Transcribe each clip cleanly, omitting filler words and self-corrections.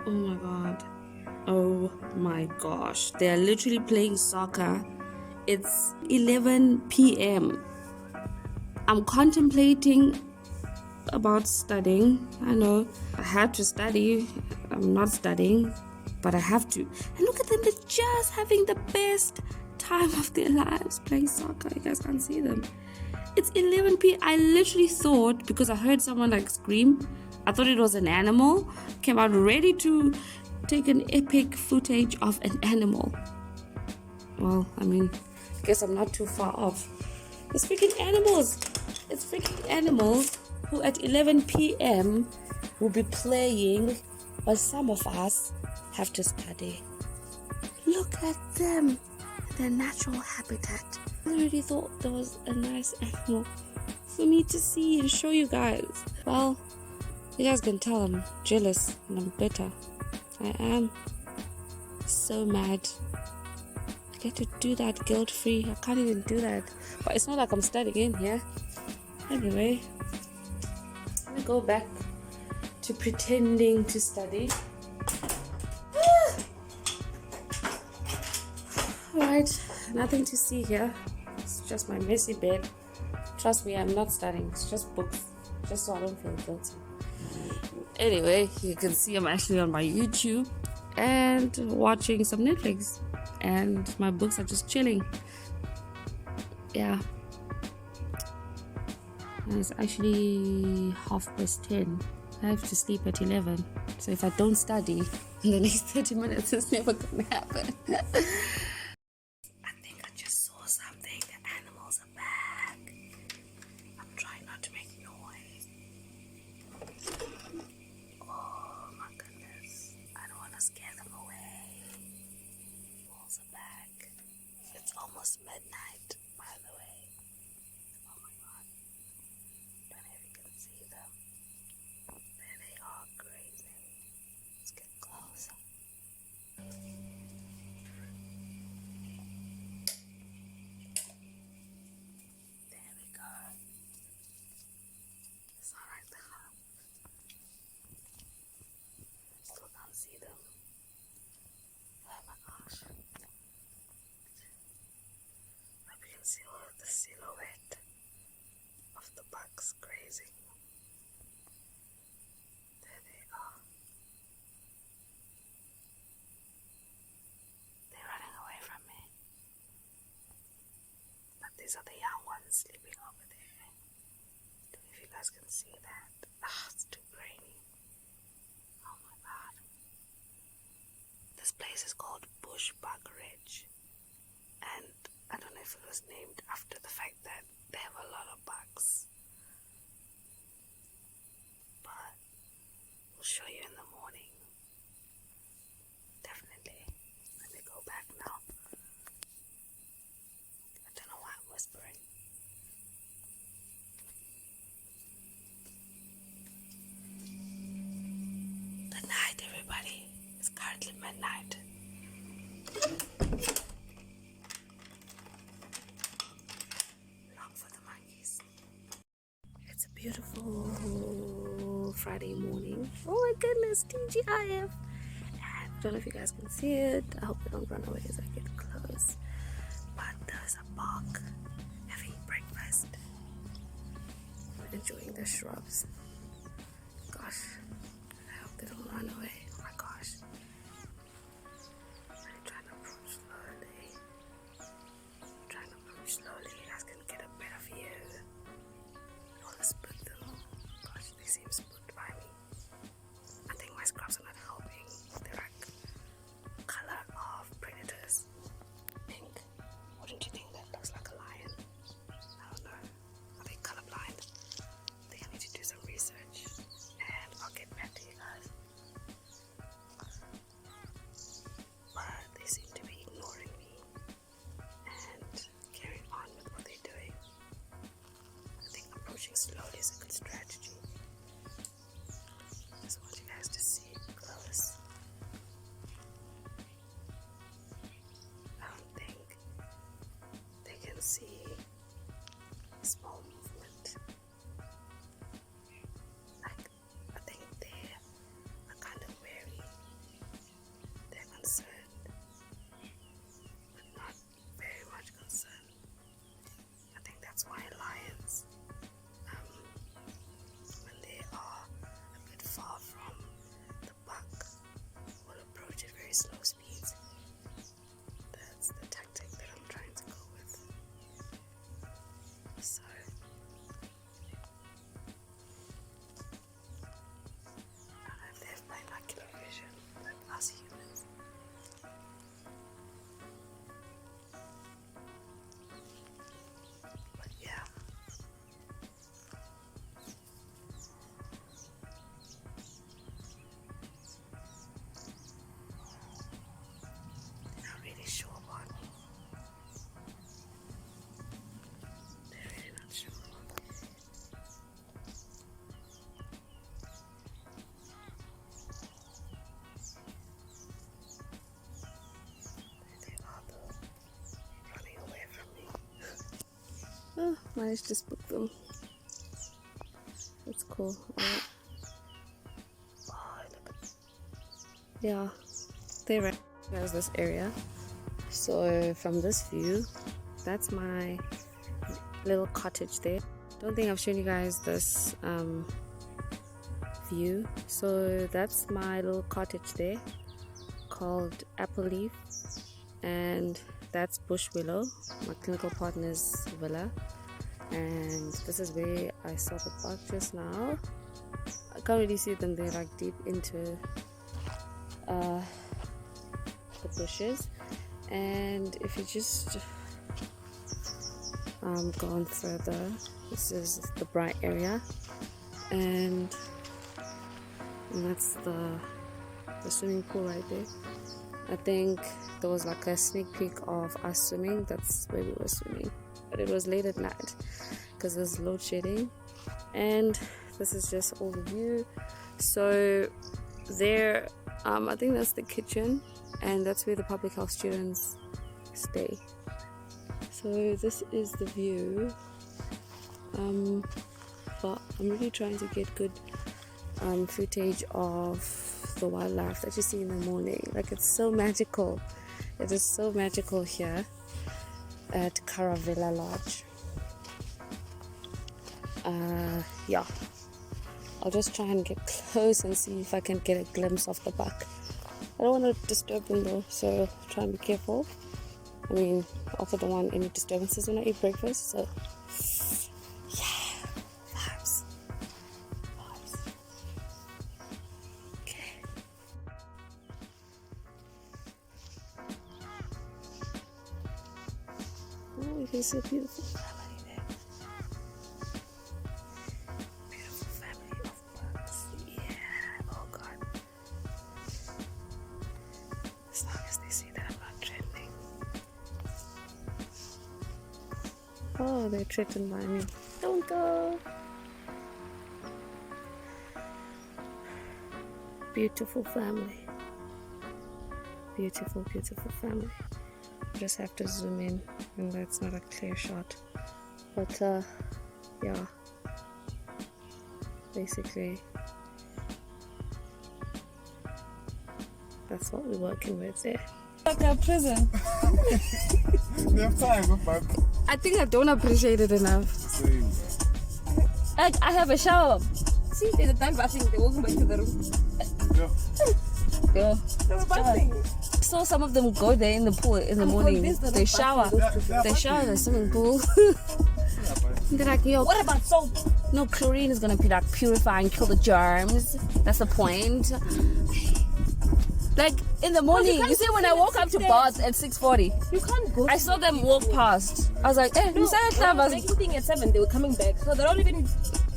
Oh my god. Oh my gosh. They are literally playing soccer. It's 11 p.m. I'm contemplating about studying. I know I have to study. I'm not studying, but I have to. And look at them, they're just having the best time of their lives playing soccer. You guys can't see them. It's 11 p.m. I literally thought, because I heard someone like scream, I thought it was an animal. Came out ready to take an epic footage of an animal. Well, I mean, I guess I'm not too far off. It's freaking animals. It's freaking animals who at 11 p.m. will be playing while some of us have to study. Look at them, their natural habitat. I already thought there was a nice animal for me to see and show you guys. Well, you guys can tell I'm jealous and I'm bitter. I am so mad. I get to do that guilt-free. I can't even do that. But it's not like I'm studying here. Anyway, let me go back to pretending to study. Alright, nothing to see here. It's just my messy bed. Trust me, I'm not studying. It's just books. Just so I don't feel guilty. Anyway, you can see I'm actually on my YouTube and watching some Netflix. And my books are just chilling. Yeah. And it's actually 10:30. I have to sleep at 11. So if I don't study in the next 30 minutes, it's never gonna happen. I think I just saw something. The animals are back. I'm trying not to make noise. Oh my goodness. I don't want to scare them away. Wolves are back. It's almost midnight, by the way. Oh my god. Don't know if you can see them. There they are, grazing. Let's get closer. There we go. It's alright now. Still can't see them. Oh my gosh. Hope you can see all of the silhouette of the bugs grazing. There they are. They're running away from me. But these are the young ones sleeping over there. Don't know if you guys can see that. It's too grainy. Oh my god. This place is called Bushbuck Ridge. And I don't know if it was named after the fact that they have a lot of bugs. But we'll show you in the morning. Definitely. Let me go back now. I don't know why I'm whispering. Good night, everybody. It's currently midnight. Long for the monkeys. It's a beautiful Friday morning. Oh my goodness, TGIF. I don't know if you guys can see it. I hope they don't run away as I get close. But there's a park having breakfast. Enjoying the shrubs. Gosh, I hope they don't run away. Oh my gosh. I'm trying to approach slowly. You guys can get a better view. I want to spook them. Gosh, they seem spooked by me. I think my scrubs are not helping. They're like color of predators. Pink. Wouldn't you think that looks like a lion? I don't know. Are they colorblind? I think I need to do some research. And I'll get back to you guys. Oh, managed to spook them. That's cool. Alright. Oh, look. Yeah, there's this area. So from this view, that's my little cottage there. Don't think I've shown you guys this view. So that's my little cottage there called Apple Leaf, and that's Bush Willow, my clinical partner's villa. And this is where I saw the bug just now. I can't really see them, they're like deep into the bushes. And if you just go on further, this is the bright area, and that's the swimming pool right there. I think there was like a sneak peek of us swimming. That's where we were swimming, but it was late at night because there's load shedding. And this is just all the view. So there, I think that's the kitchen, and that's where the public health students stay. So this is the view. But I'm really trying to get good footage of the wildlife that you see in the morning. Like, it's so magical. It is so magical here at Caravella Lodge. Yeah, I'll just try and get close and see if I can get a glimpse of the buck. I don't want to disturb them though, so try and be careful. I mean, I also don't want any disturbances when I eat breakfast, so yeah, vibes. Okay. Oh, you can see a beautiful family there. Beautiful family of bugs. Yeah, oh God. As long as they see that I'm not trending. Oh, they're threatened by me. Don't go. Beautiful family. Beautiful, beautiful family. Just have to zoom in, and that's not a clear shot. But yeah. Basically, that's what we're working with there. Like a prison. You have time, go back. I think I don't appreciate it enough. Same. Like, I have a shower. See, there's a time bathing. They're walking back to the room. Yeah. They were bathing. Saw some of them go there in the pool in the morning. They shower. They shower in the swimming pool. They're like, yo, what about soap? No, chlorine is gonna be like purify and kill the germs. That's the point. Like in the morning, you see when I woke up to bath at 6:40, you can't go. I saw them walk past. I was like, eh, No, making thing at 7, they were coming back, so they're not even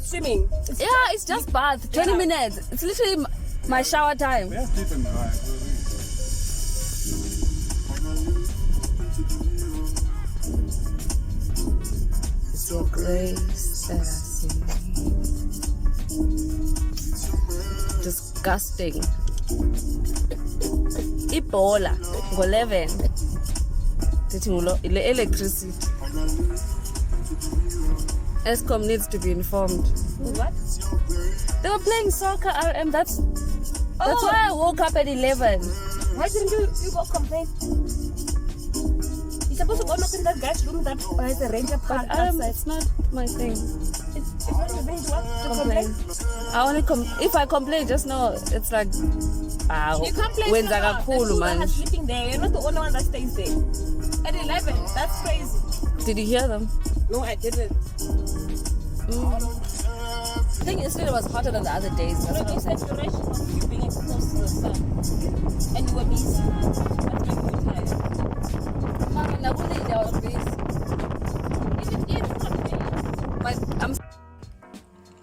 swimming. It's just bath. 20 minutes. It's literally my shower time. We have people in the line. It's your grace that I see. Disgusting. Ibola ngo-11 ndithi electricity. Eskom needs to be informed. What? They were playing soccer, and that's why I woke up at 11. Why didn't you go complain? You're supposed to go knock in that guy's room that has a ranger park outside. It's not my thing. It's not your thing to complain. I only if I complain, just know it's like You complain. when cool, man. Are sleeping there. You're not the only one that stays there. At 11, that's crazy. Did you hear them? No, I didn't. I think yesterday was hotter than the other days. That's what I'm saying. The duration of you being exposed to the sun, and you were busy. That's why you were tired. Mama, I was busy.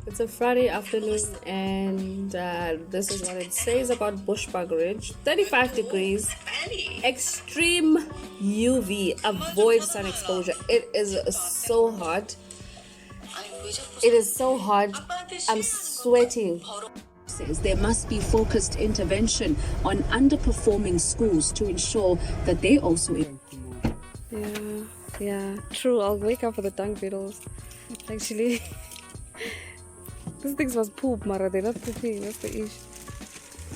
It's a Friday afternoon, and this is what it says about Bushbug Ridge. 35 degrees, extreme UV, avoid sun exposure. It is so hot. It is so hot. I'm sweating. Says there must be focused intervention on underperforming schools to ensure that they also. Yeah. Yeah, true. I'll wake up for the dung beetles. Actually, these things must poop, Mara. They're not pooping. That's the issue.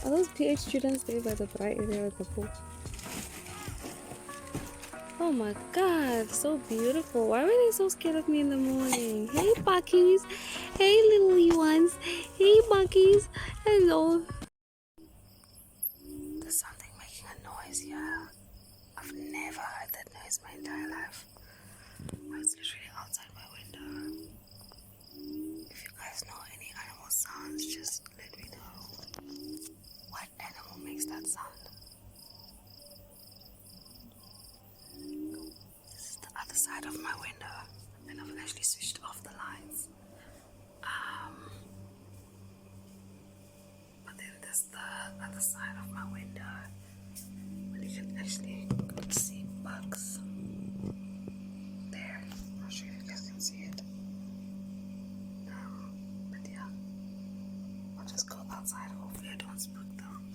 Are those PH students there by the bright area with the pool? Oh my god, so beautiful. Why were they so scared of me in the morning? Hey, Buckies. Hey, little ones. Hey, Buckies. Hello. There's something making a noise here. I've never heard that noise my entire life. It's literally outside my window. If you guys know any animal sounds, just let me know. What animal makes that sound? This is the other side of my window, and I've actually switched off the lights. But then there's the other side of my window, and you can actually see bugs. There, I'll show you if you guys can see it. But yeah, I'll just go outside. Hopefully I don't spook them.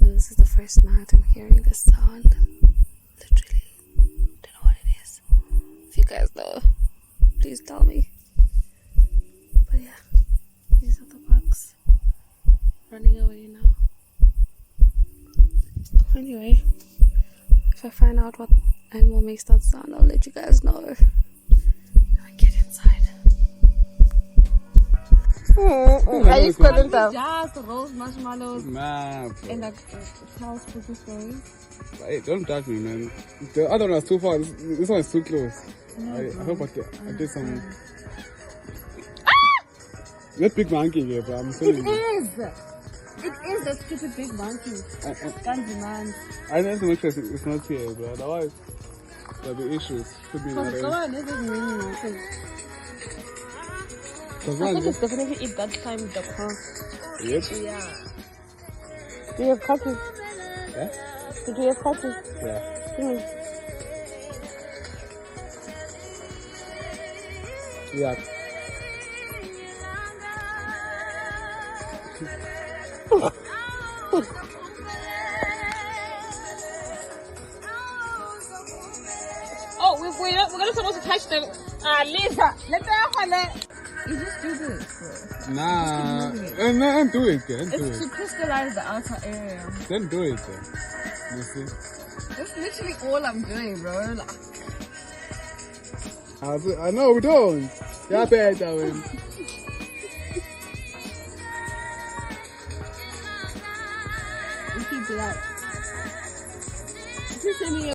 This is the first night I'm hearing this sound. Literally, don't know what it is. If you guys know, please tell me. But yeah, these are the bugs running away now. Anyway, if I find out what animal makes that sound, I'll let you guys know. I get inside. Are you spelling them? Just roast marshmallows Nah, and the house cookie stories. hey, don't touch me, man. The other one was too far. This one is too close. I hope I did some. That big monkey here, but I'm telling you. It is the stupid big monkey. Can't demand. I need to make sure it's not here, but otherwise there'll be issues. Could be Because not someone is meaning. I one, think it's definitely eat that time with the car. yep. Yeah. Do you have coffee? Yeah? Did you have coffee? Yeah. Yeah. Oh, we're not supposed to touch them. Lisa, let them. You just do this. Nah. Don't do it, then. Do It's to it. crystallize the outer area. Then do it, then. You see? That's literally all I'm doing, bro. Like, I know we don't. Yeah, bad, darling. we keep it up. Just send me